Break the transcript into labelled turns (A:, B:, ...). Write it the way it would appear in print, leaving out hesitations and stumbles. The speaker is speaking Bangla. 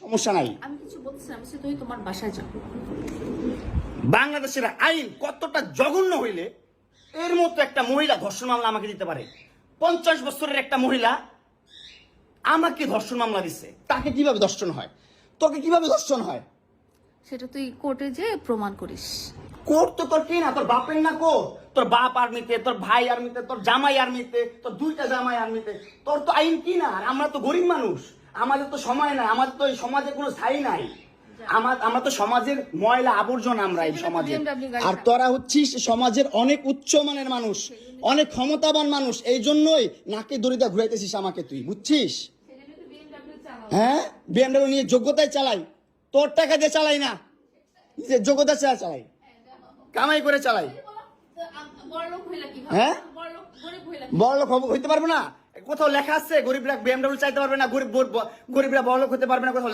A: সমস্যা নাই।
B: আমি কিছু বলছি না, আমি তুই তোমার বাসায় যাও।
A: বাংলাদেশের আইন কতটা জঘন্য হইলে এর মতো একটা মহিলা ধর্ষণ মামলা আমাকে দিতে পারে? 50 বছরের একটা মহিলা আমাকে ধর্ষণ মামলা দিচ্ছে, তাকে কিভাবে ধর্ষণ হয়? তোকে কিভাবে ধর্ষণ হয়?
B: সেটা তুই কোর্টে যে প্রমাণ করিস।
A: কোর্ট তো তোর কি না, তোর বাপের না কোর্ট? তোর বাপ আর্মিতে, তোর ভাই আর্মিতে, তোর জামাই আর্মিতে, তোর 2টা জামাই আর্মিতে। তোর তো আইন কি না? আর আমরা তো গরিব মানুষ, আমাদের তো সময় নাই, আমাদের তো এই সমাজে কোনো স্থায়ী নাই। আমরা তো সমাজের ময়লা আবর্জনা, আমরা এই সমাজে। আর তোরা হচ্ছিস সমাজের অনেক উচ্চমানের মানুষ, অনেক ক্ষমতাবান মানুষ, এই জন্যই নাকে দড়িটা ঘুরাইতেছিস আমাকে তুই, বুঝছিস? হ্যাঁ, বিএমডব্লিউ নিয়ে যোগ্যতায় চালাই, তোর টাকা দিয়ে চালাই না, নিজের যোগ্যতা চালাই, কামাই করে চালাই। হ্যাঁ, বড়লোক হইতে পারবো না? কোথাও লেখা আছে গরিবরা বিএমডব্লিউ চাইতে পারবে না? গরিবরা বড়লোক হতে পারবে না? কোথাও